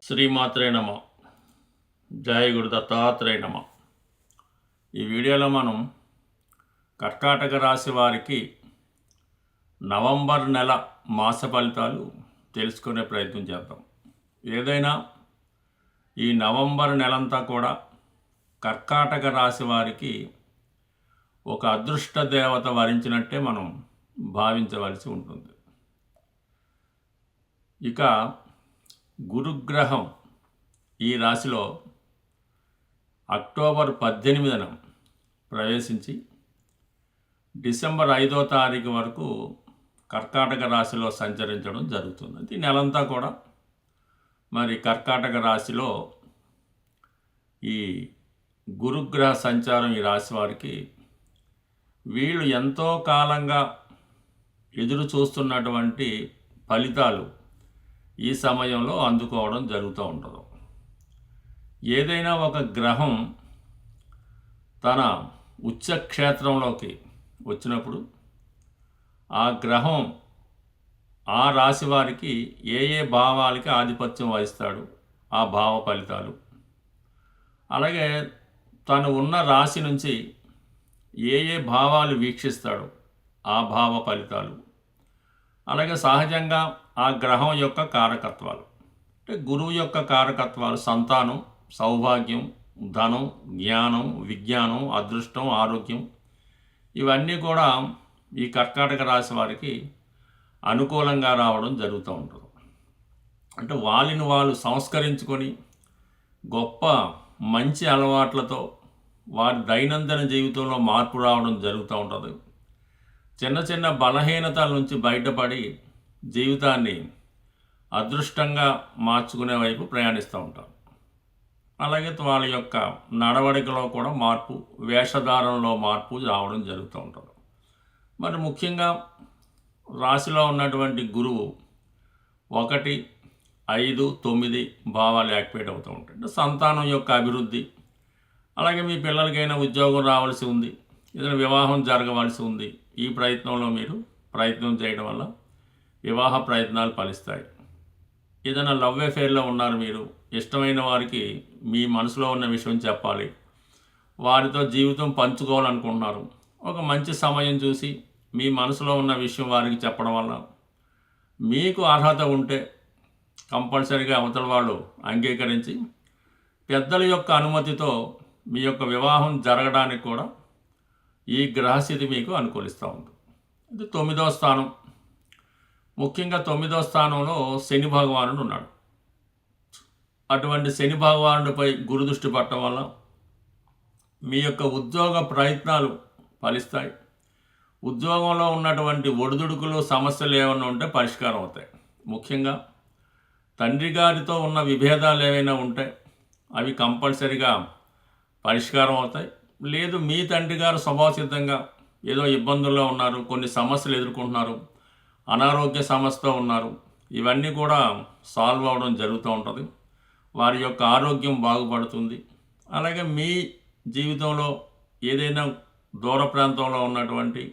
శ్రీమాత్రే నమ. జయ గురు దత్తాత్రేయ నమ. ఈ వీడియోలో మనం కర్కాటక రాశి వారికి నవంబర్ నెల మాస ఫలితాలు తెలుసుకునే ప్రయత్నం చేద్దాం. ఏదైనా ఈ నవంబర్ నెలంతా కూడా కర్కాటక రాశి వారికి ఒక అదృష్ట దేవత వరించినట్టే మనం భావించవలసి ఉంటుంది. ఇక గురుగ్రహం ఈ రాశిలో అక్టోబర్ 18న ప్రవేశించి డిసెంబర్ 5వ తారీఖు వరకు కర్కాటక రాశిలో సంచరించడం జరుగుతుంది. ఈ నెలంతా కూడా మరి కర్కాటక రాశిలో ఈ గురుగ్రహ సంచారం ఈ రాశి వారికి వీళ్ళు ఎంతో కాలంగా ఎదురు చూస్తున్నటువంటి ఫలితాలు ఈ సమయంలో అందుకోవడం జరుగుతూ ఉంటుంది. ఏదైనా ఒక గ్రహం తన ఉచ్చక్షేత్రంలోకి వచ్చినప్పుడు ఆ గ్రహం ఆ రాశి వారికి ఏ ఏ భావాలకి ఆధిపత్యం వహిస్తాడు, ఆ భావ ఫలితాలు, అలాగే తను ఉన్న రాశి నుంచి ఏ ఏ భావాలు వీక్షిస్తాడు, ఆ భావ ఫలితాలు, అలాగే సహజంగా ఆ గ్రహం యొక్క కారకత్వాలు, అంటే గురువు యొక్క కారకత్వాలు సంతానం, సౌభాగ్యం, ధనం, జ్ఞానం, విజ్ఞానం, అదృష్టం, ఆరోగ్యం, ఇవన్నీ కూడా ఈ కర్కాటక రాశి వారికి అనుకూలంగా రావడం జరుగుతూ ఉంటుంది. అంటే వాళ్ళని వాళ్ళు సంస్కరించుకొని గొప్ప మంచి అలవాట్లతో వారి దైనందిన జీవితంలో మార్పు రావడం జరుగుతూ ఉంటుంది. చిన్న చిన్న బలహీనతల నుంచి బయటపడి జీవితాన్ని అదృష్టంగా మార్చుకునే వైపు ప్రయాణిస్తూ ఉంటారు. అలాగే వాళ్ళ యొక్క నడవడికలో కూడా మార్పు, వేషధారణలో మార్పు రావడం జరుగుతూ ఉంటుంది. మరి ముఖ్యంగా రాశిలో ఉన్నటువంటి గురువు 1, 5, 9 భావాలు యాక్టివేట్ అవుతూ ఉంటాయి. అంటే సంతానం యొక్క అభివృద్ధి, అలాగే మీ పిల్లలకైనా ఉద్యోగం రావాల్సి ఉంది, ఏదైనా వివాహం జరగవలసి ఉంది, ఈ ప్రయత్నంలో మీరు ప్రయత్నం చేయడం వల్ల వివాహ ప్రయత్నాలు ఫలిస్తాయి. ఏదైనా లవ్ అఫేర్లో ఉన్నారు, మీరు ఇష్టమైన వారికి మీ మనసులో ఉన్న విషయం చెప్పాలి, వారితో జీవితం పంచుకోవాలనుకుంటున్నారు, ఒక మంచి సమయం చూసి మీ మనసులో ఉన్న విషయం వారికి చెప్పడం వల్ల మీకు అర్హత ఉంటే కంపల్సరీగా అవతల వాళ్ళు అంగీకరించి పెద్దల యొక్క అనుమతితో మీ యొక్క వివాహం జరగడానికి కూడా ఈ గ్రహస్థితి మీకు అనుకూలిస్తూ ఉంది. ఇది 9వ స్థానం. ముఖ్యంగా 9వ స్థానంలో శని భగవానుడు ఉన్నాడు. అటువంటి శని భగవానుడిపై గురు దృష్టి పట్టడం వల్ల మీ యొక్క ఉద్యోగ ప్రయత్నాలు ఫలిస్తాయి. ఉద్యోగంలో ఉన్నటువంటి ఒడిదుడుకులు, సమస్యలు ఏమైనా ఉంటే పరిష్కారం అవుతాయి. ముఖ్యంగా తండ్రి గారితో ఉన్న విభేదాలు ఏవైనా ఉంటే అవి కంపల్సరీగా పరిష్కారం అవుతాయి. లేదు మీ తండ్రి గారు స్వభావసిద్ధంగా ఏదో ఇబ్బందుల్లో ఉన్నారు, కొన్ని సమస్యలు ఎదుర్కొంటున్నారు, అనారోగ్య సమస్యతో ఉన్నారు, ఇవన్నీ కూడా సాల్వ్ అవ్వడం జరుగుతూ ఉంటుంది. వారి యొక్క ఆరోగ్యం బాగుపడుతుంది. అలాగే మీ జీవితంలో ఏదైనా దూర ప్రాంతంలో ఉన్నటువంటి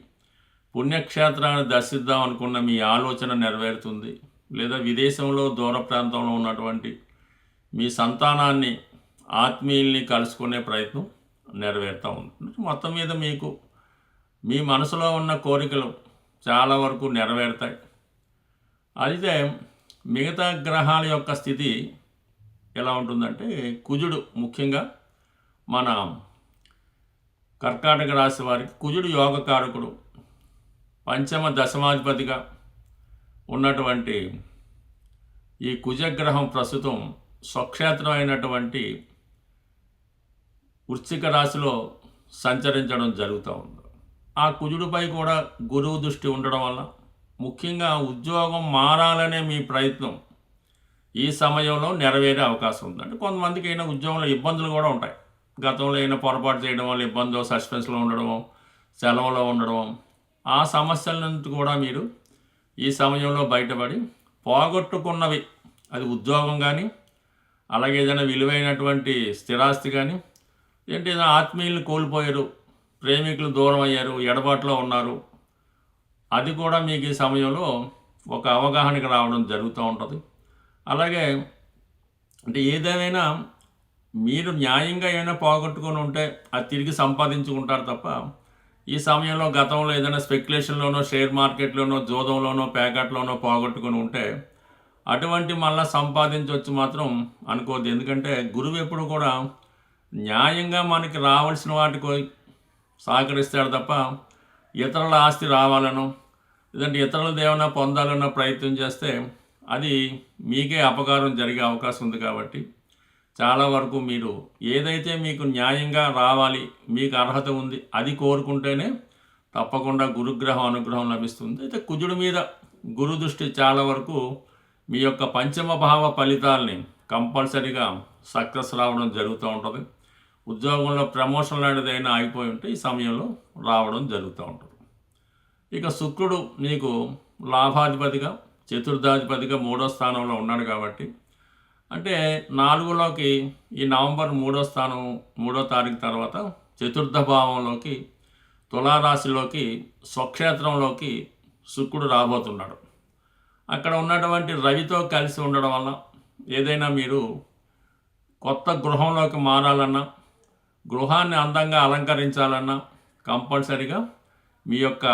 పుణ్యక్షేత్రాన్ని దర్శిద్దాం అనుకున్న మీ ఆలోచన నెరవేరుతుంది. లేదా విదేశంలో దూర ప్రాంతంలో ఉన్నటువంటి మీ సంతానాన్ని, ఆత్మీయుల్ని కలుసుకునే ప్రయత్నం నెరవేరుతూ ఉంది. మొత్తం మీద మీకు మీ మనసులో ఉన్న కోరికలు చాలా వరకు నెరవేరుతాయి. అయితే మిగతా గ్రహాల యొక్క స్థితి ఎలా ఉంటుందంటే, కుజుడు ముఖ్యంగా మన కర్కాటక రాశి వారికి కుజుడు యోగకారకుడు, పంచమ దశమాధిపతిగా ఉన్నటువంటి ఈ కుజగ్రహం ప్రస్తుతం స్వక్షేత్రం అయినటువంటి వృశ్చిక రాశిలో సంచరించడం జరుగుతూ ఉంది. ఆ కుజుడిపై కూడా గురువు దృష్టి ఉండడం వల్ల ముఖ్యంగా ఉద్యోగం మారాలనే మీ ప్రయత్నం ఈ సమయంలో నెరవేరే అవకాశం ఉంది. అంటే కొంతమందికి అయినా ఉద్యోగంలో ఇబ్బందులు కూడా ఉంటాయి. గతంలో అయినా పొరపాటు చేయడం వల్ల ఇబ్బందో, సస్పెన్స్లో ఉండడమో, సెలవులో ఉండడమో, ఆ సమస్యల నుంచి కూడా మీరు ఈ సమయంలో బయటపడి పోగొట్టుకున్నవి, అది ఉద్యోగం కానీ, అలాగే ఏదైనా విలువైనటువంటి స్థిరాస్తి కానీ, ఏంటి ఏదైనా ఆత్మీయులను కోల్పోయారు, ప్రేమికులు దూరం అయ్యారు, ఎడబాటులో ఉన్నారు, అది కూడా మీకు ఈ సమయంలో ఒక అవగాహనకి రావడం జరుగుతూ ఉంటుంది. అలాగే అంటే ఏదేమైనా మీరు న్యాయంగా ఏమైనా పోగొట్టుకొని ఉంటే అది తిరిగి సంపాదించుకుంటారు తప్ప, ఈ సమయంలో గతంలో ఏదైనా స్పెక్యులేషన్‌లోనో, షేర్ మార్కెట్‌లోనో, జూదంలోనో, పేకాట్‌లోనో పోగొట్టుకొని ఉంటే అటువంటి మళ్ళా సంపాదించొచ్చు మాత్రం అనుకోవద్దు. ఎందుకంటే గురువు ఎప్పుడు కూడా న్యాయంగా మనకి రావాల్సిన వాటికి సహకరిస్తాడు తప్ప, ఇతరుల ఆస్తి రావాలనో, లేదంటే ఇతరులది ఏమైనా పొందాలన్న ప్రయత్నం చేస్తే అది మీకే అపకారం జరిగే అవకాశం ఉంది. కాబట్టి చాలా వరకు మీరు ఏదైతే మీకు న్యాయంగా రావాలి, మీకు అర్హత ఉంది, అది కోరుకుంటేనే తప్పకుండా గురుగ్రహం అనుగ్రహం లభిస్తుంది. అయితే కుజుడి మీద గురు దృష్టి చాలా వరకు మీ యొక్క పంచమ భావ ఫలితాలని కంపల్సరీగా సక్సెస్ రావడం జరుగుతూ ఉంటుంది. ఉద్యోగంలో ప్రమోషన్ లాంటిది అయినా ఆగిపోయి ఉంటే ఈ సమయంలో రావడం జరుగుతూ ఉంటుంది. ఇక శుక్రుడు మీకు లాభాధిపతిగా, చతుర్థాధిపతిగా 3వ స్థానంలో ఉన్నాడు కాబట్టి, అంటే 4లోకి ఈ నవంబర్ 3వ స్థానం 3వ తారీఖు తర్వాత చతుర్థ భావంలోకి, తులారాశిలోకి, స్వక్షేత్రంలోకి శుక్రుడు రాబోతున్నాడు. అక్కడ ఉన్నటువంటి రవితో కలిసి ఉండడం వల్ల ఏదైనా మీరు కొత్త గృహంలోకి మారాలన్నా, గృహాన్ని అందంగా అలంకరించాలన్నా కంపల్సరిగా మీ యొక్క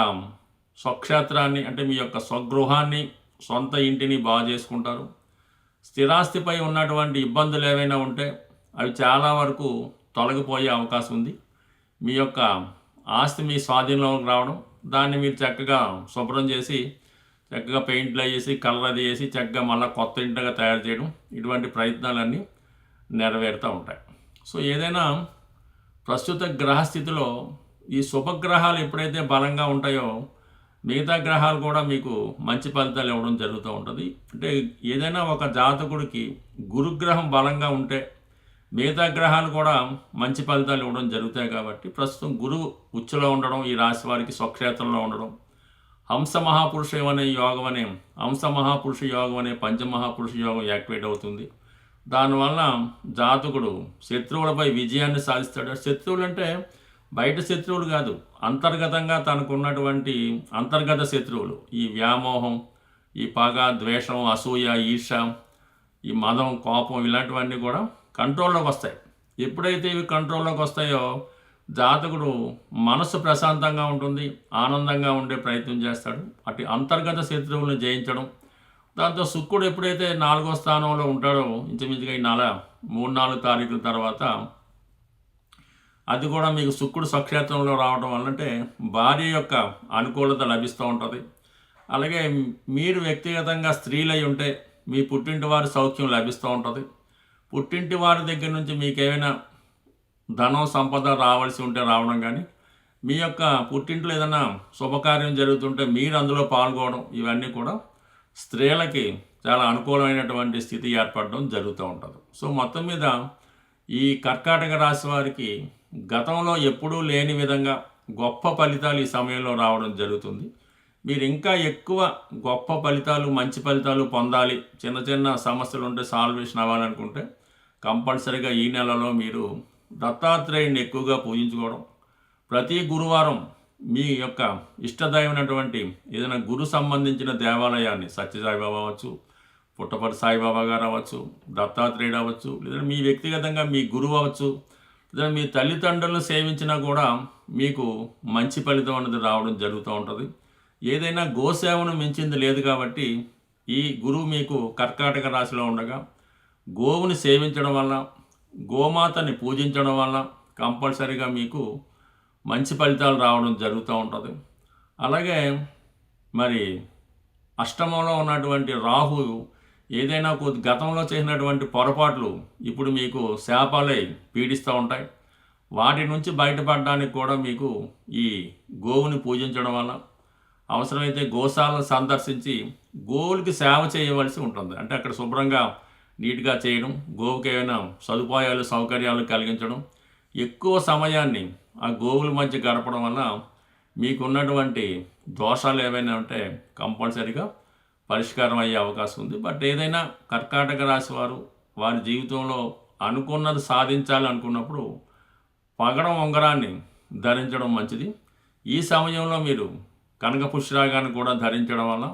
స్వక్షేత్రాన్ని, అంటే మీ యొక్క స్వగృహాన్ని, సొంత ఇంటిని బాగు చేసుకుంటారు. స్థిరాస్తిపై ఉన్నటువంటి ఇబ్బందులు ఏవైనా ఉంటే అవి చాలా వరకు తొలగిపోయే అవకాశం ఉంది. మీ యొక్క ఆస్తి మీ స్వాధీనంలోకి రావడం, దాన్ని మీరు చక్కగా శుభ్రం చేసి, చక్కగా పెయింట్లు వేసి, కలర్ అది వేసి చక్కగా మళ్ళీ కొత్త ఇంటిగా తయారు చేయడం, ఇటువంటి ప్రయత్నాలన్నీ నెరవేరుతూ ఉంటాయి. సో ఏదైనా ప్రస్తుత గ్రహస్థితిలో ఈ శుభగ్రహాలు ఎప్పుడైతే బలంగా ఉంటాయో మిగతా గ్రహాలు కూడా మీకు మంచి ఫలితాలు ఇవ్వడం జరుగుతూ ఉంటుంది. అంటే ఏదైనా ఒక జాతకుడికి గురుగ్రహం బలంగా ఉంటే మిగతా గ్రహాలు కూడా మంచి ఫలితాలు ఇవ్వడం జరుగుతాయి. కాబట్టి ప్రస్తుతం గురువు ఉచ్చులో ఉండడం, ఈ రాశి వారికి స్వక్షేత్రంలో ఉండడం, హంస మహాపురుష యోగం అనే హంస మహాపురుష యోగం అనే పంచమహాపురుష యోగం యాక్టివేట్ అవుతుంది. దానివల్ల జాతకుడు శత్రువులపై విజయాన్ని సాధిస్తాడు. శత్రువులు అంటే బయట శత్రువులు కాదు, అంతర్గతంగా తనకున్నటువంటి అంతర్గత శత్రువులు, ఈ వ్యామోహం, ఈ పగ, ద్వేషం, అసూయ, ఈర్ష, ఈ మదం, కోపం, ఇలాంటివన్నీ కూడా కంట్రోల్లోకి వస్తాయి. ఎప్పుడైతే ఇవి కంట్రోల్లోకి వస్తాయో జాతకుడు మనసు ప్రశాంతంగా ఉంటుంది, ఆనందంగా ఉండే ప్రయత్నం చేస్తాడు. అటు అంతర్గత శత్రువులను జయించడం. దాంతో శుక్రుడు ఎప్పుడైతే 4వ స్థానంలో ఉంటాడో ఇంచుమించుగా ఈ 3-4 తారీఖుల తర్వాత, అది కూడా మీకు శుక్రుడు స్వక్షేత్రంలో రావడం వల్ల అంటే భార్య యొక్క అనుకూలత లభిస్తూ ఉంటుంది. అలాగే మీరు వ్యక్తిగతంగా స్త్రీలై ఉంటే మీ పుట్టింటి వారి సౌఖ్యం లభిస్తూ ఉంటుంది. పుట్టింటి వారి దగ్గర నుంచి మీకు ఏమైనా ధనం, సంపద రావాల్సి ఉంటే రావడం కానీ, మీ యొక్క పుట్టింట్లో ఏదైనా శుభకార్యం జరుగుతుంటే మీరు అందులో పాల్గొనడం, ఇవన్నీ కూడా స్త్రీలకి చాలా అనుకూలమైనటువంటి స్థితి ఏర్పడడం జరుగుతూ ఉంటుంది. సో మొత్తం మీద ఈ కర్కాటక రాశి వారికి గతంలో ఎప్పుడూ లేని విధంగా గొప్ప ఫలితాలు ఈ సమయంలో రావడం జరుగుతుంది. మీరు ఇంకా ఎక్కువ గొప్ప ఫలితాలు, మంచి ఫలితాలు పొందాలి, చిన్న చిన్న సమస్యలు ఉంటే సాల్వేషన్ అవ్వాలనుకుంటే కంపల్సరీగా ఈ నెలలో మీరు దత్తాత్రేయుని ఎక్కువగా పూజించుకోవడం, ప్రతి గురువారం మీ యొక్క ఇష్టదైవమైనటువంటి ఏదైనా గురు సంబంధించిన దేవాలయాన్ని, సత్యసాయిబాబా అవ్వచ్చు, పుట్టపర్తి సాయిబాబా గారు అవ్వచ్చు, దత్తాత్రేయుడు అవ్వచ్చు, లేదా మీ వ్యక్తిగతంగా మీ గురువు అవ్వచ్చు, లేదా మీ తల్లిదండ్రులను సేవించినా కూడా మీకు మంచి ఫలితం అనేది రావడం జరుగుతూ ఉంటుంది. ఏదైనా గోసేవను మించింది లేదు. కాబట్టి ఈ గురువు మీకు కర్కాటక రాశిలో ఉండగా గోవుని సేవించడం వల్ల, గోమాతని పూజించడం వల్ల కంపల్సరీగా మీకు మంచి ఫలితాలు రావడం జరుగుతూ ఉంటుంది. అలాగే మరి అష్టమంలో ఉన్నటువంటి రాహు ఏదైనా గతంలో చేసినటువంటి పొరపాట్లు ఇప్పుడు మీకు శాపాలై పీడిస్తూ ఉంటాయి. వాటి నుంచి బయటపడడానికి కూడా మీకు ఈ గోవుని పూజించడం వల్ల, అవసరమైతే గోశాలను సందర్శించి గోవులకి సేవ చేయవలసి ఉంటుంది. అంటే అక్కడ శుభ్రంగా నీట్గా చేయడం, గోవుకి ఏమైనా సదుపాయాలు, సౌకర్యాలు కలిగించడం, ఎక్కువ సమయాన్ని ఆ గోవుల మధ్య గడపడం వల్ల మీకున్నటువంటి దోషాలు ఏవైనా ఉంటే కంపల్సరీగా పరిష్కారం అయ్యే అవకాశం ఉంది. బట్ ఏదైనా కర్కాటక రాశి వారు వారి జీవితంలో అనుకున్నది సాధించాలి అనుకున్నప్పుడు పగడం ఉంగరాన్ని ధరించడం మంచిది. ఈ సమయంలో మీరు కనక పుష్యరాగాన్ని కూడా ధరించడం వల్ల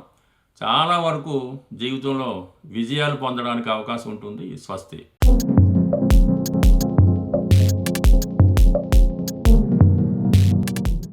చాలా వరకు జీవితంలో విజయాలు పొందడానికి అవకాశం ఉంటుంది. స్వస్తి.